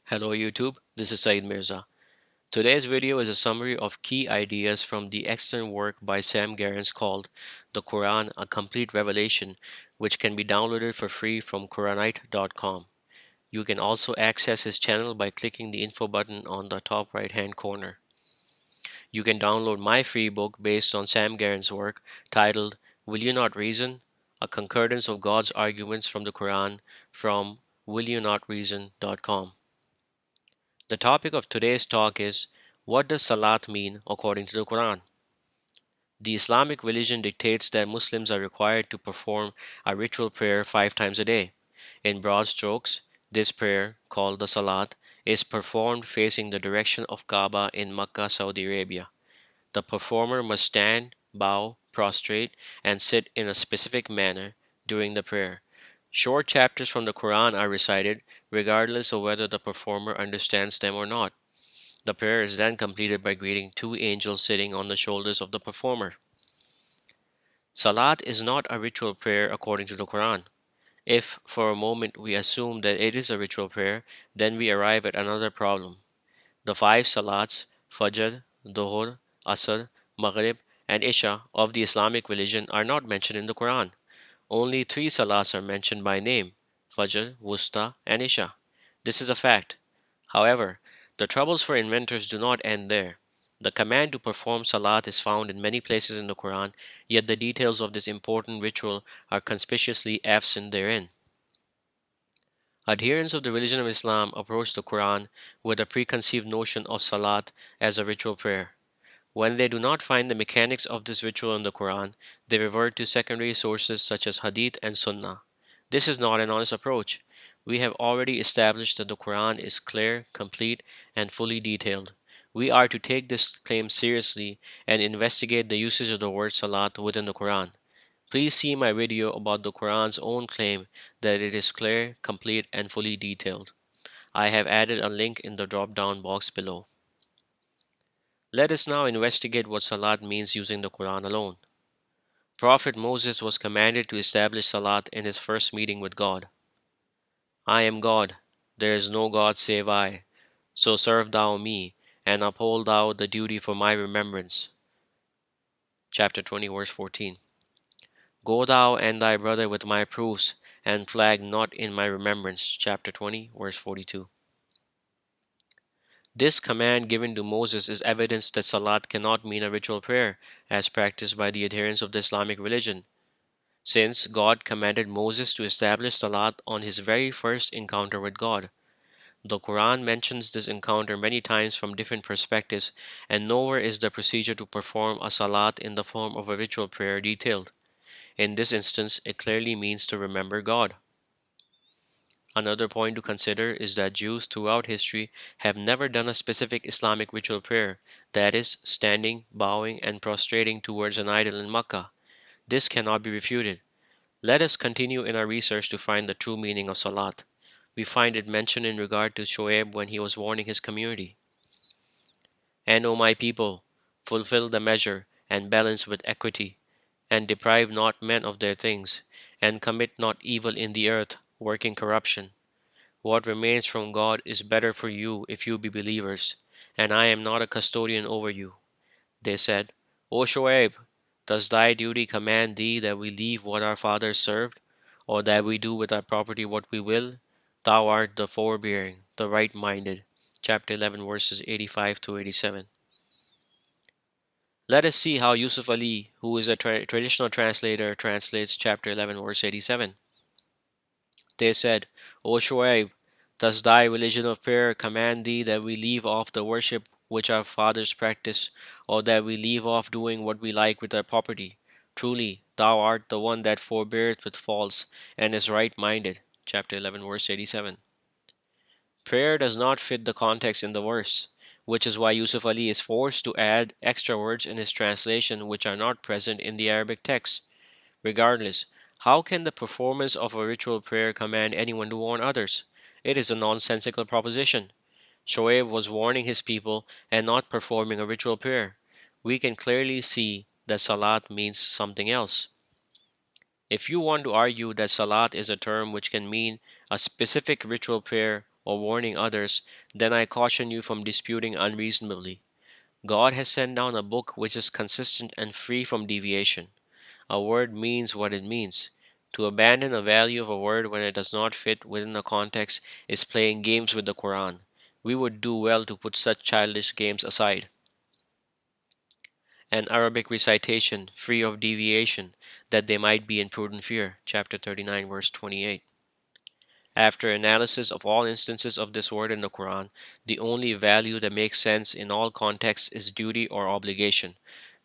Hello YouTube, this is Saeed Mirza. Today's video is a summary of key ideas from the excellent work by Sam Gerrans called The Quran, A Complete Revelation, which can be downloaded for free from Quranite.com. You can also access his channel by clicking the info button on the top right hand corner. You can download my free book based on Sam Gerrans' work titled Will You Not Reason? A Concordance of God's Arguments from the Quran from willyouNotReason.com. The topic of today's talk is what does Salat mean according to the Quran? The Islamic religion dictates that Muslims are required to perform a ritual prayer 5 times a day. In broad strokes, this prayer, called the Salat, is performed facing the direction of Kaaba in Mecca, Saudi Arabia. The performer must stand, bow, prostrate, and sit in a specific manner during the prayer. Short chapters from the Quran are recited, regardless of whether the performer understands them or not. The prayer is then completed by greeting two angels sitting on the shoulders of the performer. Salat is not a ritual prayer according to the Quran. If, for a moment, we assume that it is a ritual prayer, then we arrive at another problem. The five Salats, Fajr, Dhuhr, Asr, Maghrib, and Isha of the Islamic religion are not mentioned in the Quran. Only three Salats are mentioned by name: Fajr, Wusta, and Isha. This is a fact. However, the troubles for inventors do not end there. The command to perform Salat is found in many places in the Quran, yet the details of this important ritual are conspicuously absent therein. Adherents of the religion of Islam approach the Quran with a preconceived notion of Salat as a ritual prayer. When they do not find the mechanics of this ritual in the Quran, they revert to secondary sources such as Hadith and Sunnah. This is not an honest approach. We have already established that the Quran is clear, complete, and fully detailed. We are to take this claim seriously and investigate the usage of the word Salat within the Quran. Please see my video about the Quran's own claim that it is clear, complete, and fully detailed. I have added a link in the drop down box below. Let us now investigate what Salat means using the Quran alone. Prophet Moses was commanded to establish Salat in his first meeting with God. I am God, there is no God save I, so serve thou me, and uphold thou the duty for my remembrance. Chapter 20, verse 14. Go thou and thy brother with my proofs, and flag not in my remembrance. Chapter 20, verse 42. This command given to Moses is evidence that Salat cannot mean a ritual prayer, as practiced by the adherents of the Islamic religion, since God commanded Moses to establish Salat on his very first encounter with God. The Quran mentions this encounter many times from different perspectives, and nowhere is the procedure to perform a Salat in the form of a ritual prayer detailed. In this instance, it clearly means to remember God. Another point to consider is that Jews throughout history have never done a specific Islamic ritual prayer, that is, standing, bowing, and prostrating towards an idol in Makkah. This cannot be refuted. Let us continue in our research to find the true meaning of Salat. We find it mentioned in regard to Shoaib when he was warning his community. And O my people, fulfill the measure, and balance with equity, and deprive not men of their things, and commit not evil in the earth, working corruption. What remains from God is better for you if you be believers, and I am not a custodian over you. They said, O Shoaib, does thy duty command thee that we leave what our fathers served, or that we do with our property what we will? Thou art the forbearing, the right-minded. Chapter 11, verses 85 to 87. Let us see how Yusuf Ali, who is a traditional translator, translates chapter 11, verse 87. They said, O Shoaib, does thy religion of prayer command thee that we leave off the worship which our fathers practice, or that we leave off doing what we like with our property? Truly, thou art the one that forbeareth with faults, and is right-minded. Chapter 11, verse 87. Prayer does not fit the context in the verse, which is why Yusuf Ali is forced to add extra words in his translation which are not present in the Arabic text. Regardless, how can the performance of a ritual prayer command anyone to warn others? It is a nonsensical proposition. Shoaib was warning his people and not performing a ritual prayer. We can clearly see that Salat means something else. If you want to argue that Salat is a term which can mean a specific ritual prayer, or warning others, then I caution you from disputing unreasonably. God has sent down a book which is consistent and free from deviation. A word means what it means. To abandon a value of a word when it does not fit within the context is playing games with the Quran. We would do well to put such childish games aside. An Arabic recitation free of deviation, that they might be in prudent fear. Chapter 39, verse 28. After analysis of all instances of this word in the Quran, the only value that makes sense in all contexts is duty or obligation.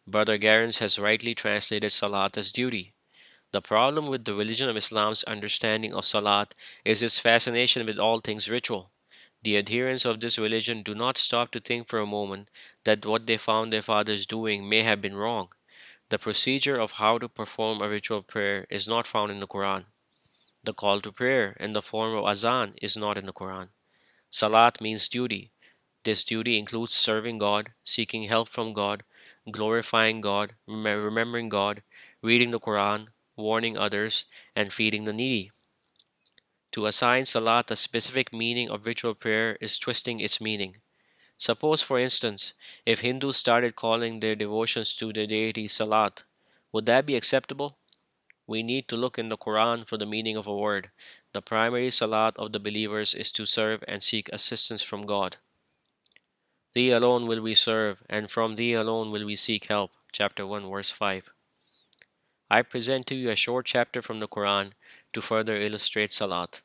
Brother Gerrans has rightly translated Salat as duty. The problem with the religion of Islam's understanding of Salat is its fascination with all things ritual. The adherents of this religion do not stop to think for a moment that what they found their fathers doing may have been wrong. The procedure of how to perform a ritual prayer is not found in the Quran. The call to prayer in the form of azan is not in the Quran. Salat means duty. This duty includes serving God, seeking help from God, glorifying God, remembering God, reading the Quran, warning others, and feeding the needy. To assign Salat a specific meaning of ritual prayer is twisting its meaning. Suppose, for instance, if Hindus started calling their devotions to their deity Salat, would that be acceptable? We need to look in the Quran for the meaning of a word. The primary Salat of the believers is to serve and seek assistance from God. Thee alone will we serve, and from Thee alone will we seek help. Chapter 1, verse 5. I present to you a short chapter from the Quran to further illustrate Salat.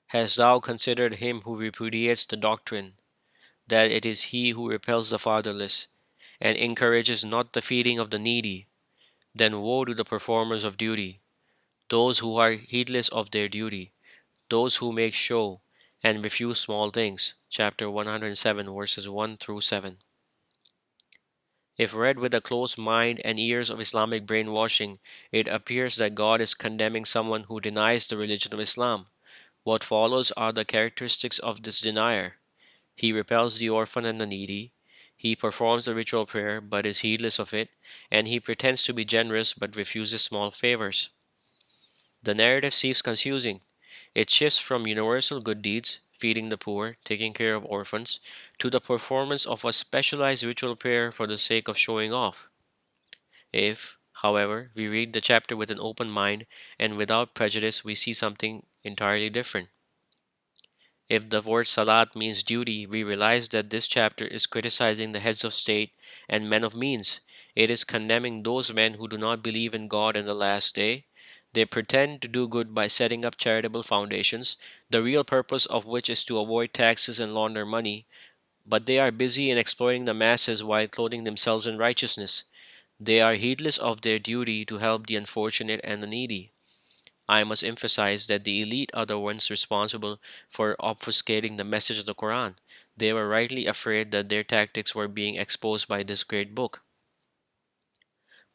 Hast thou considered him who repudiates the doctrine, that it is he who repels the fatherless, and encourages not the feeding of the needy? Then woe to the performers of duty, those who are heedless of their duty, those who make show, and refuse small things. Chapter 107, verses 1 through 7. If read with a close mind and ears of Islamic brainwashing, it appears that God is condemning someone who denies the religion of Islam. What follows are the characteristics of this denier. He repels the orphan and the needy. He performs the ritual prayer but is heedless of it, and he pretends to be generous but refuses small favors. The narrative seems confusing. It shifts from universal good deeds, feeding the poor, taking care of orphans, to the performance of a specialized ritual prayer for the sake of showing off. If, however, we read the chapter with an open mind and without prejudice, we see something entirely different. If the word salat means duty, we realize that this chapter is criticizing the heads of state and men of means. It is condemning those men who do not believe in God and the last day. They pretend to do good by setting up charitable foundations, the real purpose of which is to avoid taxes and launder money, but they are busy in exploiting the masses while clothing themselves in righteousness. They are heedless of their duty to help the unfortunate and the needy. I must emphasize that the elite are the ones responsible for obfuscating the message of the Quran. They were rightly afraid that their tactics were being exposed by this great book.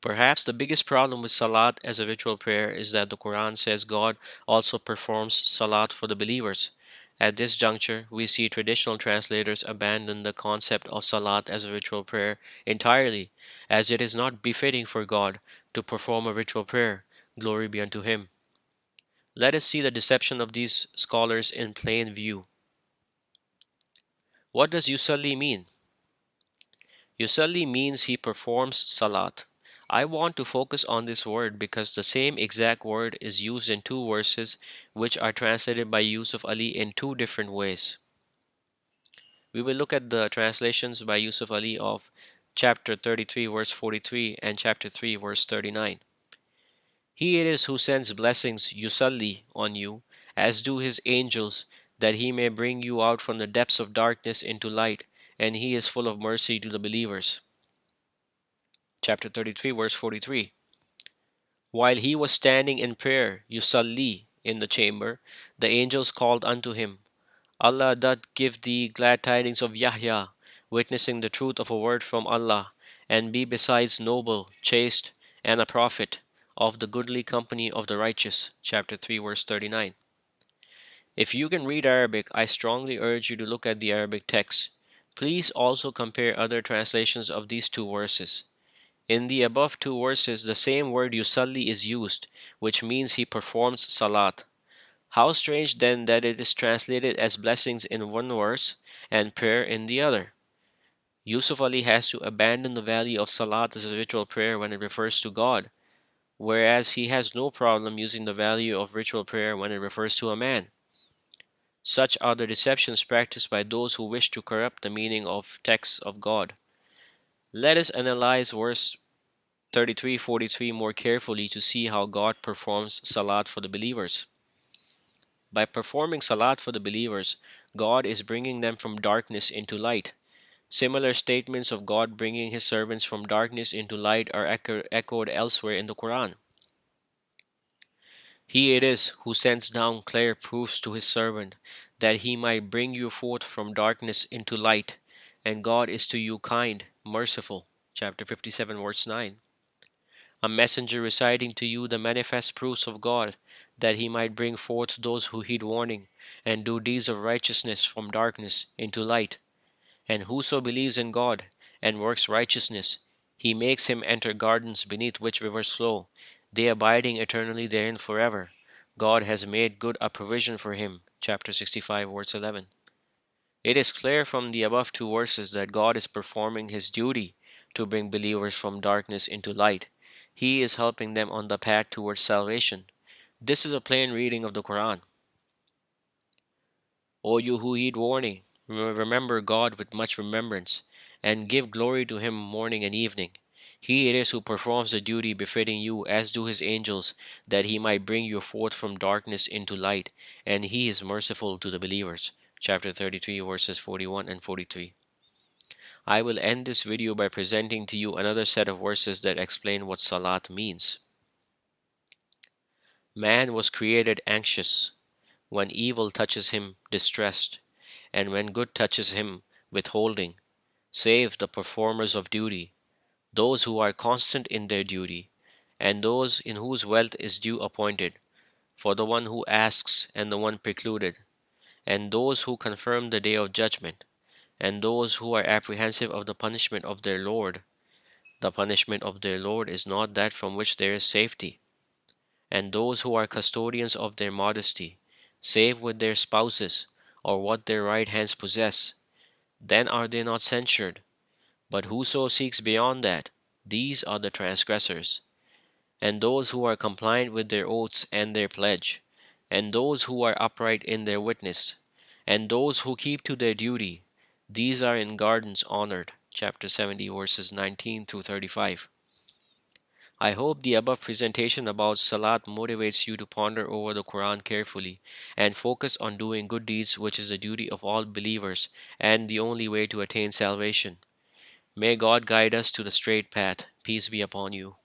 Perhaps the biggest problem with Salat as a ritual prayer is that the Quran says God also performs Salat for the believers. At this juncture, we see traditional translators abandon the concept of Salat as a ritual prayer entirely, as it is not befitting for God to perform a ritual prayer. Glory be unto Him. Let us see the deception of these scholars in plain view. What does Yusalli mean? Yusalli means he performs salat. I want to focus on this word because the same exact word is used in two verses which are translated by Yusuf Ali in two different ways. We will look at the translations by Yusuf Ali of chapter 33 verse 43 and chapter 3 verse 39. He it is who sends blessings Yusalli on you, as do his angels, that he may bring you out from the depths of darkness into light, and he is full of mercy to the believers. Chapter 33, verse 43. While he was standing in prayer, Yusalli, in the chamber, the angels called unto him, Allah doth give thee glad tidings of Yahya, witnessing the truth of a word from Allah, and be besides noble, chaste, and a prophet, of the goodly company of the righteous. Chapter 3, verse 39. If you can read Arabic, I strongly urge you to look at the Arabic text. Please also compare other translations of these two verses. In the above two verses, the same word yusalli is used, which means he performs salat. How strange then that it is translated as blessings in one verse and prayer in the other. Yusuf Ali has to abandon the value of Salat as a ritual prayer when it refers to God, whereas he has no problem using the value of ritual prayer when it refers to a man. Such are the deceptions practiced by those who wish to corrupt the meaning of texts of God. Let us analyze verse 33-43 more carefully to see how God performs Salat for the believers. By performing Salat for the believers, God is bringing them from darkness into light. Similar statements of God bringing his servants from darkness into light are echoed elsewhere in the Qur'an. He it is who sends down clear proofs to his servant, that he might bring you forth from darkness into light, and God is to you kind, merciful. Chapter 57, verse 9. A messenger reciting to you the manifest proofs of God, that he might bring forth those who heed warning, and do deeds of righteousness from darkness into light. And whoso believes in God, and works righteousness, he makes him enter gardens beneath which rivers flow, they abiding eternally therein forever. God has made good a provision for him. Chapter 65, verse 11. It is clear from the above two verses that God is performing his duty to bring believers from darkness into light. He is helping them on the path towards salvation. This is a plain reading of the Quran. O you who heed warning, remember God with much remembrance, and give glory to him morning and evening. He it is who performs the duty befitting you, as do his angels, that he might bring you forth from darkness into light, and he is merciful to the believers. Chapter 33, verses 41 and 43. I will end this video by presenting to you another set of verses that explain what Salat means. Man was created anxious, when evil touches him, distressed, and when good touches him, withholding, save the performers of duty, those who are constant in their duty, and those in whose wealth is due appointed, for the one who asks and the one precluded, and those who confirm the day of judgment, and those who are apprehensive of the punishment of their Lord. The punishment of their Lord is not that from which there is safety, and those who are custodians of their modesty, save with their spouses, or what their right hands possess, then are they not censured. But whoso seeks beyond that, these are the transgressors. And those who are compliant with their oaths and their pledge, and those who are upright in their witness, and those who keep to their duty, these are in gardens honored. Chapter 70, verses 19 through 35. I hope the above presentation about Salat motivates you to ponder over the Quran carefully and focus on doing good deeds, which is the duty of all believers and the only way to attain salvation. May God guide us to the straight path. Peace be upon you.